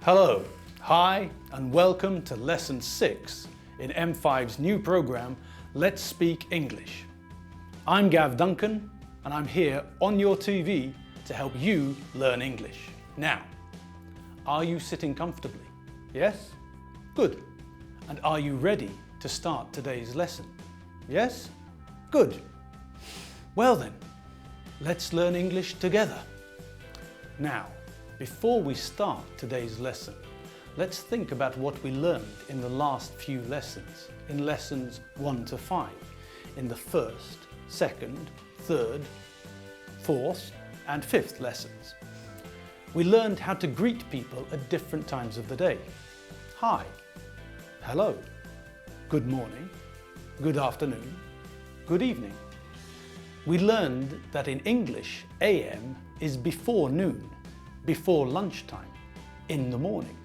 Hello, hi, and welcome to Lesson 6 in M5's new program, Let's Speak English. I'm Gav Duncan, and I'm here on your TV to help you learn English. Now, are you sitting comfortably? Yes? Good. And are you ready to start today's lesson? Yes? Good. Well then, let's learn English together. Now, before we start today's lesson, let's think about what we learned in the last few lessons, in lessons 1 to 5, in the first, second, third, fourth, and fifth lessons. We learned how to greet people at different times of the day. Hi, hello, good morning, good afternoon, good evening. We learned that in English, AM is before noon, before lunchtime, in the morning.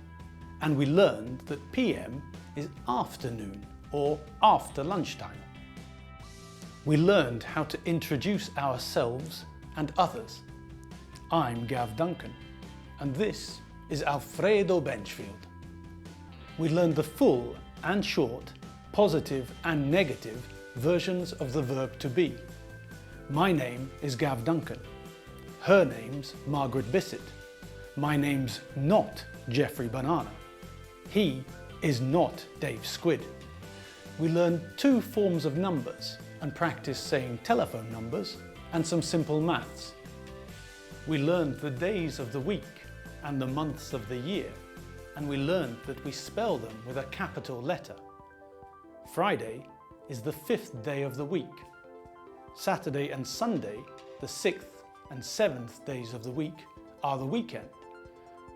And we learned that PM is afternoon or after lunchtime. We learned how to introduce ourselves and others. I'm Gav Duncan, and this is Alfredo Benchfield. We learned the full and short, positive and negative versions of the verb to be. My name is Gav Duncan. Her name's Margaret Bissett. My name's not Jeffrey Banana. He is not Dave Squid. We learned 2 forms of numbers and practiced saying telephone numbers and some simple maths. We learned the days of the week and the months of the year, and we learned that we spell them with a capital letter. Friday is the 5th day of the week. Saturday and Sunday, the 6th and 7th days of the week, are the weekend.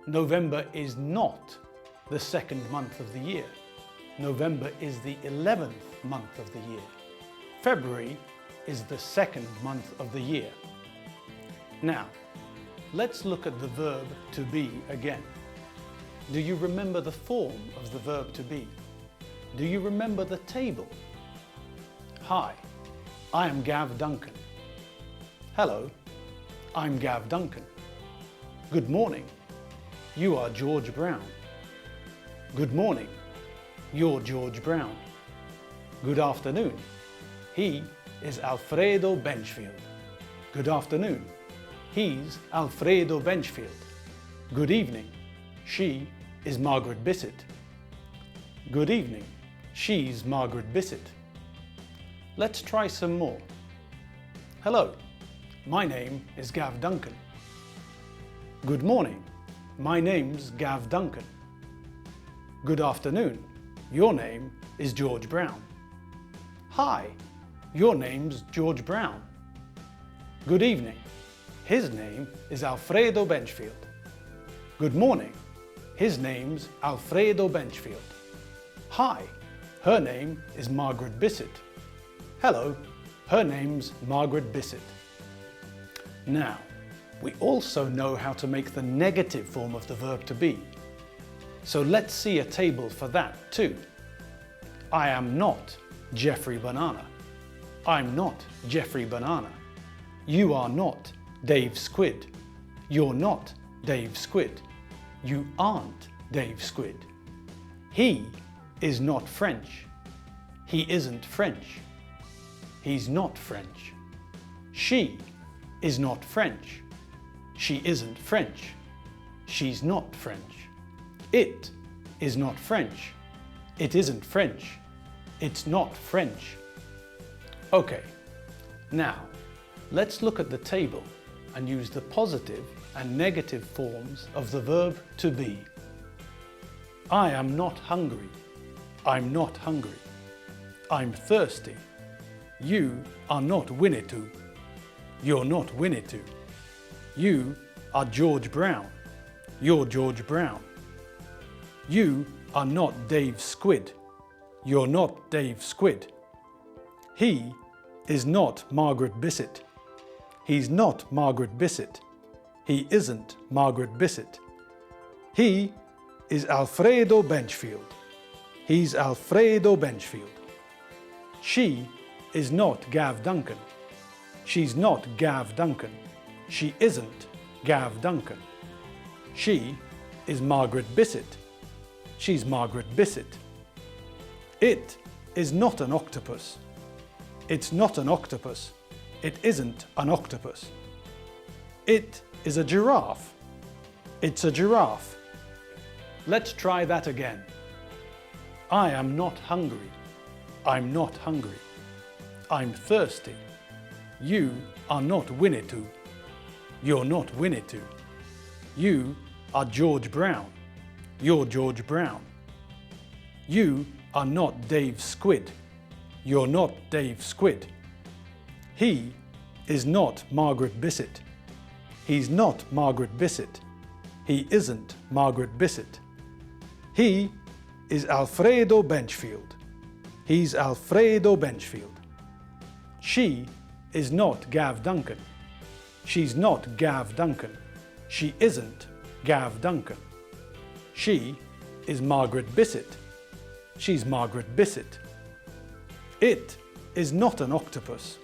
November is not the 2nd month of the year. November is the 11th month of the year. February is the 2nd month of the year. Now, let's look at the verb to be again. Do you remember the form of the verb to be? Do you remember the table? Hi, I am Gav Duncan. Hello, I'm Gav Duncan. Good morning, you are George Brown. Good morning, you're George Brown. Good afternoon, he is Alfredo Benchfield. Good afternoon, he's Alfredo Benchfield. Good evening, she is Margaret Bissett. Good evening, she's Margaret Bissett. Let's try some more. Hello, my name is Gav Duncan. Good morning, my name's Gav Duncan. Good afternoon, your name is George Brown. Hi, your name's George Brown. Good evening, his name is Alfredo Benchfield. Good morning, his name's Alfredo Benchfield. Hi, her name is Margaret Bissett. Hello, her name's Margaret Bissett. Now, we also know how to make the negative form of the verb to be. So let's see a table for that too. I am not Jeffrey Banana. I'm not Jeffrey Banana. You are not Dave Squid. You're not Dave Squid. You aren't Dave Squid. He is not French. He isn't French. He's not French. She is not French. She isn't French. She's not French. It is not French. It isn't French. It's not French. Okay, now let's look at the table and use the positive and negative forms of the verb to be. I am not hungry. I'm not hungry. I'm thirsty. You are not Winnetou. You're not Winnetou. You are George Brown. You're George Brown. You are not Dave Squid. You're not Dave Squid. He is not Margaret Bissett. He's not Margaret Bissett. He isn't Margaret Bissett. He is Alfredo Benchfield. He's Alfredo Benchfield. She is not Gav Duncan. She's not Gav Duncan. She isn't Gav Duncan. She is Margaret Bissett. She's Margaret Bissett. It is not an octopus. It's not an octopus. It isn't an octopus. It is a giraffe. It's a giraffe. Let's try that again. I am not hungry. I'm not hungry. I'm thirsty. You are not Winnetou. You're not Winnetou. You are George Brown. You're George Brown. You are not Dave Squid. You're not Dave Squid. He is not Margaret Bissett. He's not Margaret Bissett. He isn't Margaret Bissett. He is Alfredo Benchfield. He's Alfredo Benchfield. She is not Gav Duncan. She's not Gav Duncan. She isn't Gav Duncan. She is Margaret Bissett. She's Margaret Bissett. It is not an octopus.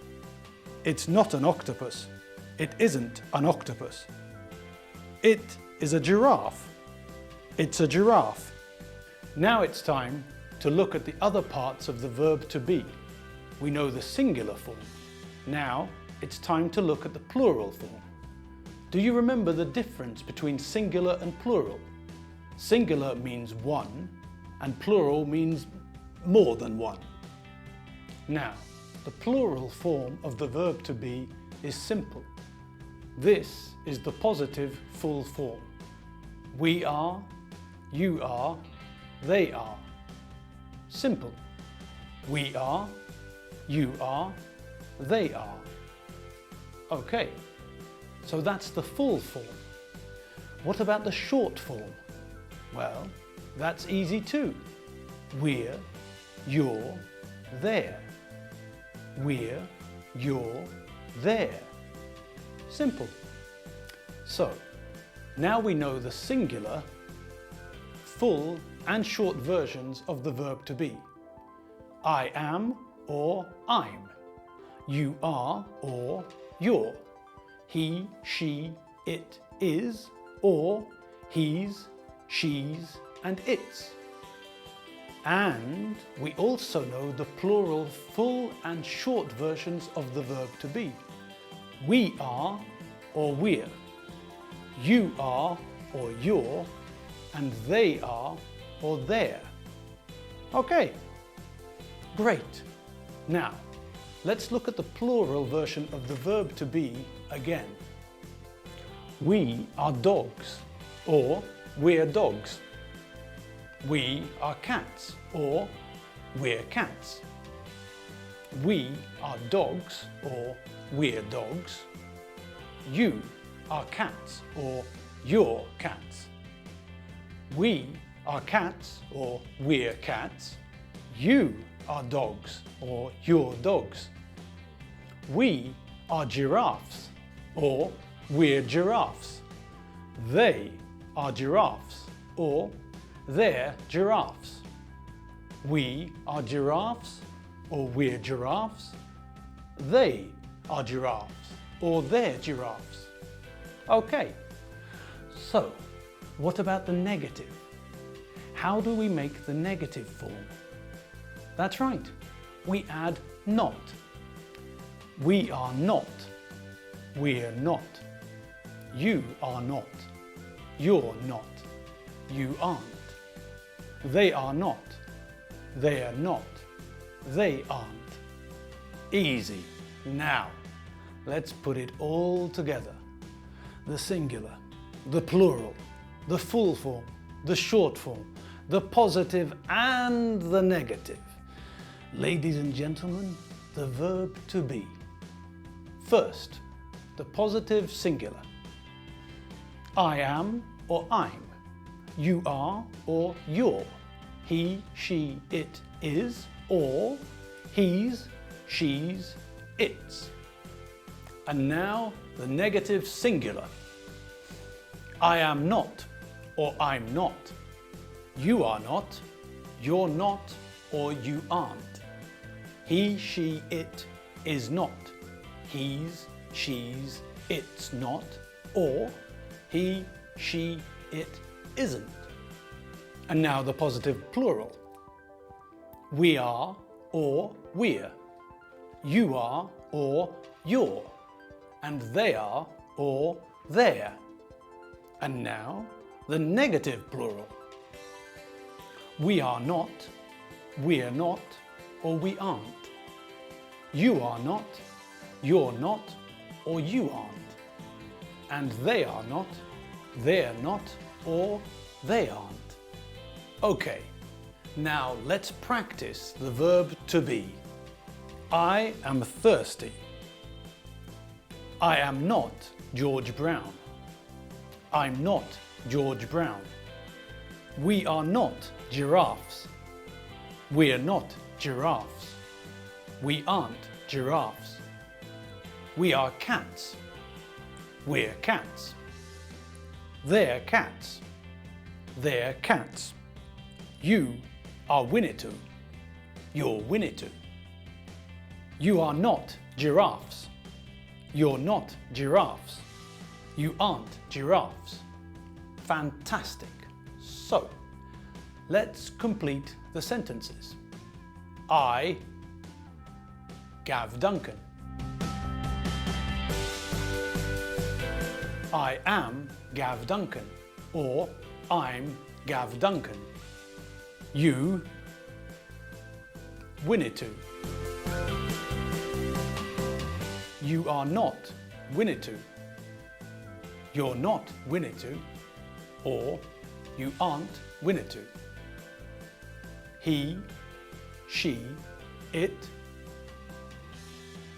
It's not an octopus. It isn't an octopus. It is a giraffe. It's a giraffe. Now it's time to look at the other parts of the verb to be. We know the singular form. Now it's time to look at the plural form. Do you remember the difference between singular and plural? Singular means one, and plural means more than one. Now, the plural form of the verb to be is simple. This is the positive full form. We are, you are, they are. Simple. We are, you are, they are. Okay, so that's the full form. What about the short form? Well, that's easy too. We're, you're, they're. We're, you're, there. Simple. So, now we know the singular, full and short versions of the verb to be. I am or I'm. You are or you're. He, she, it is or he's, she's and its. And we also know the plural full and short versions of the verb to be. We are or we're. You are or you're. And they are or they're. Okay, great. Now, let's look at the plural version of the verb to be again. We are dogs or we're dogs. We are cats or we're cats. We are dogs or we're dogs. You are cats or you're cats. We are cats or we're cats. You are dogs or you're dogs. We are giraffes or we're giraffes. They are giraffes or they're giraffes. We are giraffes or we're giraffes. They are giraffes or they're giraffes. Okay, so what about the negative? How do we make the negative form? That's right, we add not. We are not. We're not. You are not. You're not. You aren't. They are not. They're not. They aren't. Easy. Now, let's put it all together. The singular, the plural, the full form, the short form, the positive and the negative. Ladies and gentlemen, the verb to be. First, the positive singular. I am or I'm. You are or you're. He, she, it is or he's, she's, its. And now the negative singular. I am not or I'm not. You are not, you're not or you aren't. He, she, it is not. He's, she's, it's not. Or he, she, it isn't. And now the positive plural. We are or we're. You are or you're. And they are or they're. And now the negative plural. We are not, we're not, or we aren't. You are not, you're not, or you aren't. And they are not, they're not, or they aren't. Okay, now let's practice the verb to be. I am thirsty. I am not George Brown. I'm not George Brown. We are not giraffes. We're not giraffes. We aren't giraffes. We are cats. We're cats. They're cats. They're cats. You are Winnetou. You're Winnetou. You are not giraffes. You're not giraffes. You aren't giraffes. Fantastic. So, let's complete the sentences. I, Gav Duncan. I am Gav Duncan, or I'm Gav Duncan. You, Winnetou. You are not Winnetou. You're not Winnetou, or you aren't Winnetou. He, she, it,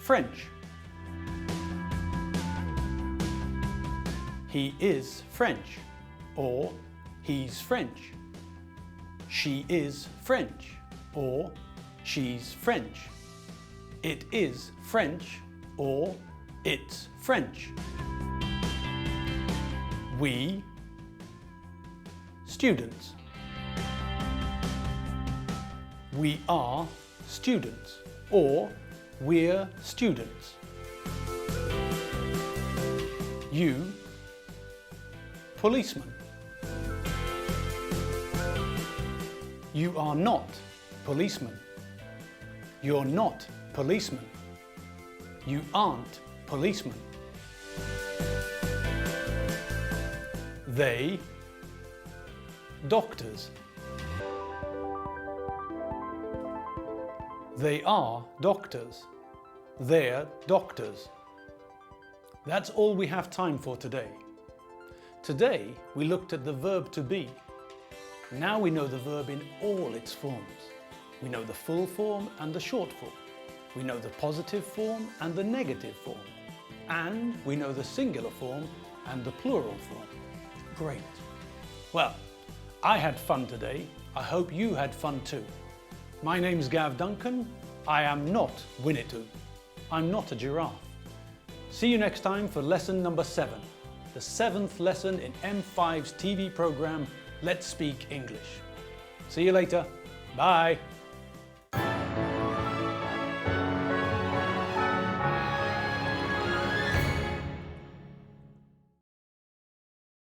French. He is French, or he's French. She is French, or she's French. It is French, or it's French. We, students. We are students, or we're students. You, policeman. You are not policeman. You're not policeman. You aren't policeman. They, doctors. They are doctors. They're doctors. That's all we have time for today. Today we looked at the verb to be. Now we know the verb in all its forms. We know the full form and the short form. We know the positive form and the negative form. And we know the singular form and the plural form. Great. Well, I had fun today. I hope you had fun too. My name's Gav Duncan. I am not Winnetou. I'm not a giraffe. See you next time for lesson number 7, the 7th lesson in M5's TV program, Let's Speak English. See you later. Bye.